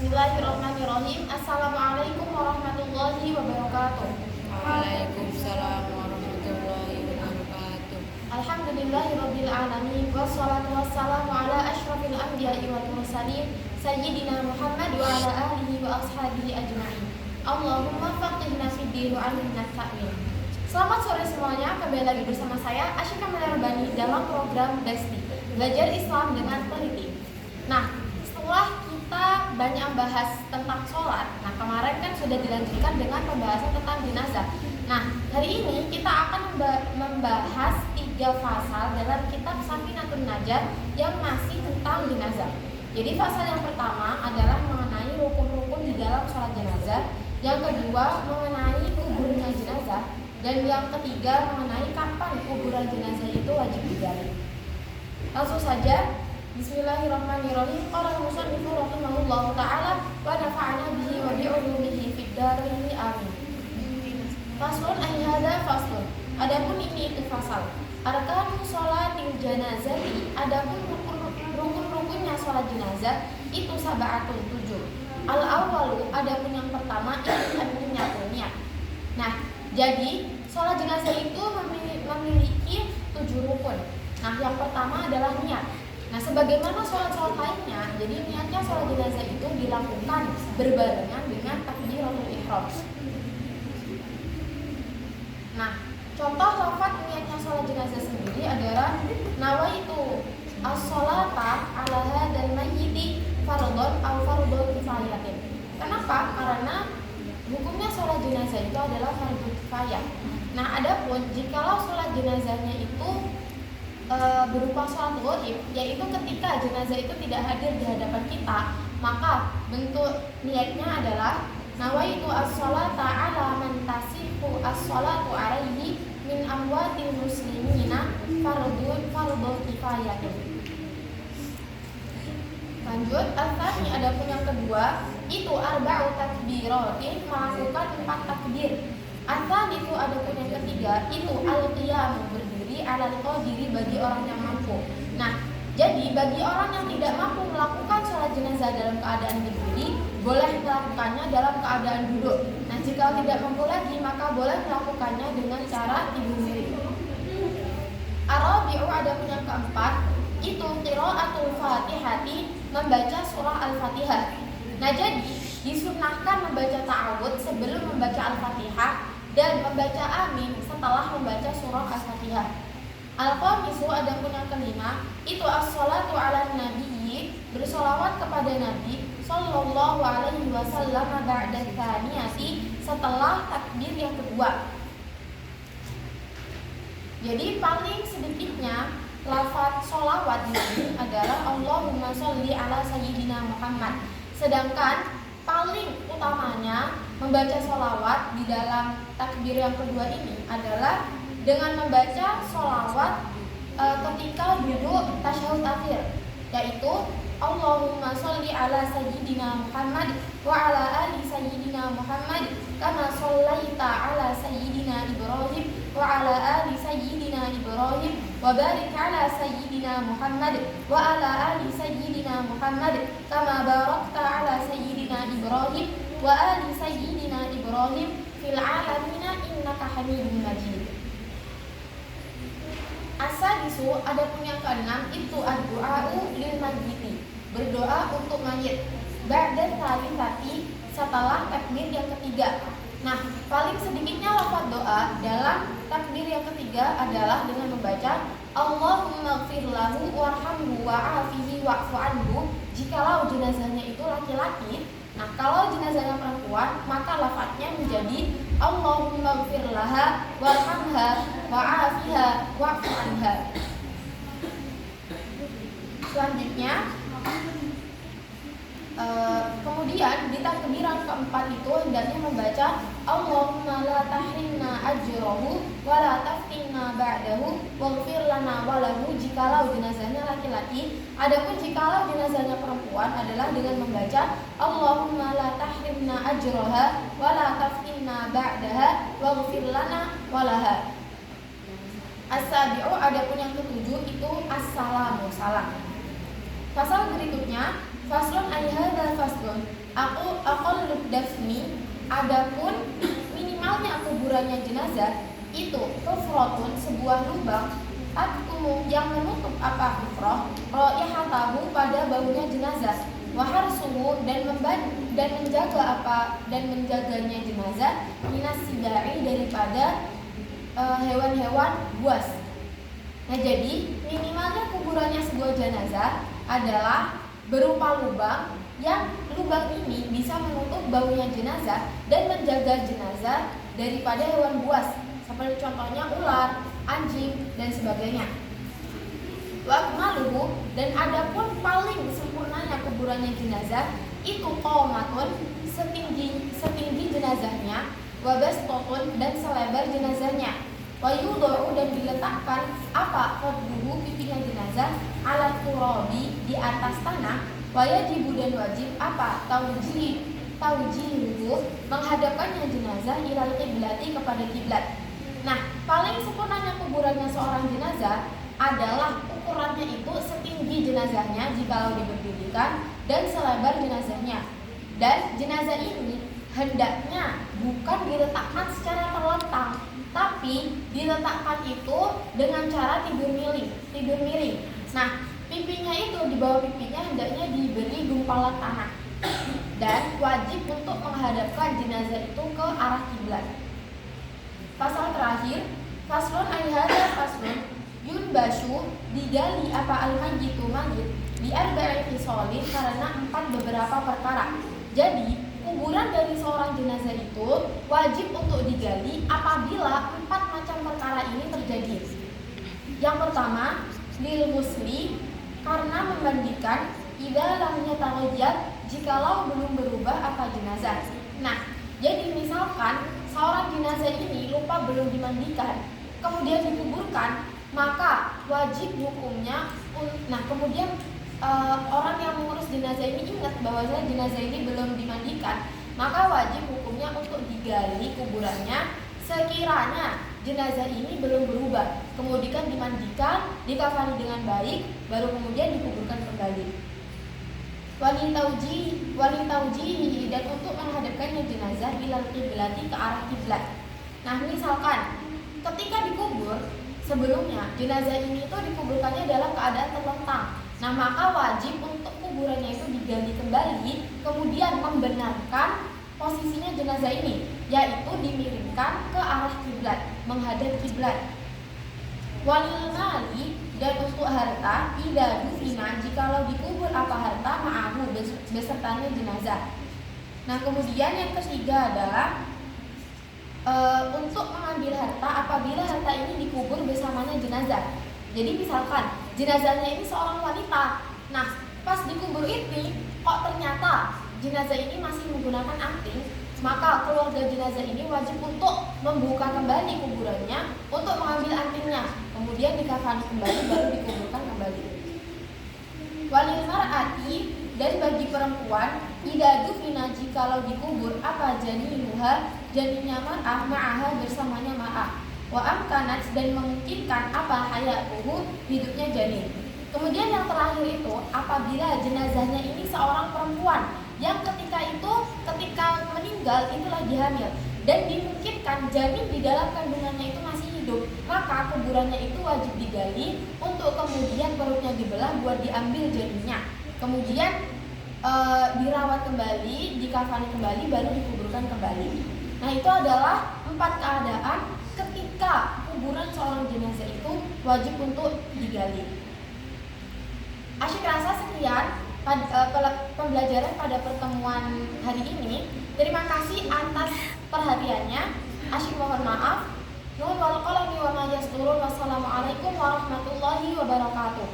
Bismillahirrahmanirrahim. Assalamualaikum warahmatullahi wabarakatuh. Waalaikumsalam warahmatullahi wabarakatuh. Alhamdulillahirabbil alamin wassalatu wassalamu ala asyrafil anbiya'i wal mursalin sayyidina Muhammad wa ala alihi wa ashabihi ajma'in. Allahumma faqihna fid din wa 'allimna ta'wil. Selamat sore semuanya, kembali lagi bersama saya Asyika Menerbani dalam program Besti Belajar Islam dengan Teliti. Nah, setelah kita banyak bahas tentang sholat, nah kemarin kan sudah dilanjutkan dengan pembahasan tentang jenazah. Nah, hari ini kita akan membahas 3 pasal dalam kitab Safinatun Najah yang masih tentang jenazah. Jadi pasal yang pertama adalah mengenai rukun-rukun di dalam sholat jenazah, yang kedua mengenai kuburnya jenazah, dan yang ketiga mengenai kapan kuburan jenazah itu wajib digali. Langsung saja, Bismillahirrahmanirrahim. Qala al-musannifu rahimahullahu ta'ala wa nafa'ana bihi wa bi'ulumihi fid dharain amin. Faslun ay hadza faslun. Adapun ini itu fasal. Arkanu sholatil janazati, adapun rukun-rukunnya sholat jenazah itu sab'atun 7. Al-awwalu, adapun yang pertama itu niat. Nah, jadi sholat jenazah itu memiliki 7 rukun. Nah, yang pertama adalah niat. Nah, sebagaimana sholat-sholat lainnya, jadi niatnya sholat jenazah itu dilakukan berbarengan dengan takbiratul ihram. Nah, contoh lafaz niatnya sholat jenazah sendiri adalah nawaitu as-sholata ala hadzal mayyiti fardhon aw fardhu kifayatin. Kenapa? Karena hukumnya sholat jenazah itu adalah fardhu kifayah. Nah, adapun jikalau sholat jenazahnya itu berupa sholat wajib, yaitu ketika jenazah itu tidak hadir di hadapan kita, maka bentuk niatnya adalah nawaitu as-sholata ala man tasifu as-sholatu alaihi min amwatil muslimina fardhu kifayatin. Lanjut, al-thani, adapun yang kedua itu arba'u takbiratin, melakukan 4 takbir. Al-thani itu adapun yang ketiga itu al-qiyamu, berdiri, alal qadiri, bagi orang yang mampu. Nah, jadi bagi orang yang tidak mampu melakukan sholat jenazah dalam keadaan berdiri, boleh melakukannya dalam keadaan duduk. Nah, jika tidak mampu lagi, maka boleh melakukannya dengan cara tidur miring. Ar-rabi'u, adapun yang keempat itu qiraatul fatihati, membaca surah al-fatihah. Nah, jadi disunnahkan membaca ta'awudz sebelum membaca al-fatihah dan membaca amin setelah membaca surah al-fatihah. Al-khamisu, adapun yang kelima itu as-sholatu ala nabiyyi, bersolawat kepada Nabi sallallahu alaihi wasallam ba'da tsaniyati, setelah takbir yang kedua. Jadi paling sedikitnya lafaz sholawat di sini adalah Allahumma sholli ala sayyidina Muhammad. Sedangkan paling utamanya membaca sholawat di dalam takbir yang kedua ini adalah dengan membaca sholawat ketika duduk tasyahud akhir, yaitu Allahumma sholli ala sayyidina Muhammad wa ala ali sayyidina Muhammad kama shollaita ala sayyidina Ibrahim wa ala ali sayyidina Ibrahim wa barik ala sayyidina Muhammad wa ala ali sayyidina Muhammad kama barakta ala sayyidina Ibrahim wa ali sayyidina Ibrahim fil alamina innaka Hamidum Majid. As-sadisu, adapun yang keenam itu ad-du'a'u lil mayyiti, berdoa untuk mayit. Ba'da tsalitsati, setelah takbir yang ketiga. Nah, paling sedikitnya lafaz doa dalam takbir yang ketiga adalah dengan membaca Allahumma ighfir lahu warhamhu wa'afihi wa'fu anhu, jikalau jenazahnya itu laki-laki. Nah, kalau jenazahnya perempuan, maka lafaznya menjadi Allahumma ighfir laha warhamha wa'afiha wa'fu anha. Selanjutnya, kemudian di takbiran keempat itu hendaknya membaca Allahumma la tahrimna ajrahu wa la taftinna ba'dahu waghfir lana wa lahu, jikalau jenazahnya laki-laki. Adapun jikalau jenazahnya perempuan adalah dengan membaca Allahumma la tahrimna ajraha wa la taftinna ba'daha waghfir lana wa laha. As-sabi'u, adapun yang ketujuh itu as-salamu, salam. Pasal berikutnya faslun ay hadzal faslun, Aqallud dafni, adapun minimalnya kuburannya jenazah itu hufratun, sebuah lubang, yang menutup apa hufrah, raihatahu, pada baunya jenazah, wa harsuhu, dan menjaganya jenazah, minas sibai, daripada hewan-hewan buas. Nah, jadi minimalnya kuburannya sebuah jenazah adalah berupa lubang, yang lubang ini bisa menutup baunya jenazah dan menjaga jenazah daripada hewan buas, seperti contohnya ular, anjing, dan sebagainya. Wa akmaluhu, dan adapun paling sempurnanya kuburannya jenazah itu qomatun, setinggi jenazahnya, wa bastotun, dan selebar jenazahnya, wa yudha'u, dan diletakkan apa qadruhu, pipinya jenazah, ala turabi, di atas tanah, wa yajibu, dan wajib apa taujihuhu, menghadapkannya jenazah ilal qiblati, kepada kiblat. Nah, paling sempurnanya kuburannya seorang jenazah adalah ukurannya itu setinggi jenazahnya jikalau diberdirikan dan selebar jenazahnya. Dan jenazah ini hendaknya bukan diletakkan secara terlentang, tapi diletakkan itu dengan cara tidur miring. Nah, pipinya itu, di bawah pipinya hendaknya diberi gumpalan tanah. Dan wajib untuk menghadapkan jenazah itu ke arah kiblat. Pasal terakhir, faslun ayhada faslun yunbashu, digali apa al-mayyitu mayit di arba'i khisalin, karena 4 beberapa perkara. Jadi kuburan dari seorang jenazah itu wajib untuk digali apabila 4 macam perkara ini terjadi. Yang pertama, lil musli, karena memandikan, idza lam yataghayyar, jikalau belum berubah apa jenazah. Nah, jadi misalkan seorang jenazah ini lupa belum dimandikan, kemudian dikuburkan, maka wajib hukumnya. Nah, kemudian orang yang mengurus jenazah ini ingat bahwasanya jenazah ini belum dimandikan, maka wajib hukumnya untuk digali kuburannya sekiranya jenazah ini belum berubah, kemudian dimandikan, dikafani dengan baik, baru kemudian dikuburkan kembali. Wali taujihi, dan untuk menghadapkannya jenazah ilal qiblati, ke arah kiblat. Nah, misalkan ketika dikubur sebelumnya jenazah ini itu dikuburkannya dalam keadaan terlentang. Nah, maka wajib untuk kuburannya itu digali kembali, kemudian membenarkan posisinya jenazah ini, yaitu dimiringkan ke arah kiblat, menghadap kiblat. Walil mali, dan untuk harta, idza dufina, jikalau dikubur apa harta, ma'ahu, besertanya jenazah. Nah, kemudian yang ketiga adalah untuk mengambil harta apabila harta ini dikubur bersamanya jenazah. Jadi misalkan jenazahnya ini seorang wanita, nah pas dikubur ini kok ternyata jenazah ini masih menggunakan anting, maka keluarga jenazah ini wajib untuk membuka kembali kuburannya untuk mengambil antingnya, kemudian dikafani kembali, baru dikuburkan kembali. Walil mar'ati, dan bagi perempuan, idza dufina, jikalau dikubur apa janinnya ma'ah, bersamanya ma'ah, wa amkanat, dan memungkinkan apa hayatuhu, hidupnya janin. Kemudian yang terakhir itu apabila jenazahnya ini seorang perempuan yang ketika meninggal itu lagi hamil dan dimungkinkan janin di dalam kandungannya itu masih hidup, maka kuburannya itu wajib digali untuk kemudian perutnya dibelah buat diambil janinnya, kemudian dirawat kembali, dikafani kembali, baru dikuburkan kembali. Nah, itu adalah 4 keadaan ketika kuburan seorang jenazah itu wajib untuk digali. Asyik rasa sekian pembelajaran pada pertemuan hari ini. Terima kasih atas perhatiannya. Asyik mohon maaf. Nuhun wal qalami wa ma yasturun. Wassalamualaikum warahmatullahi wabarakatuh.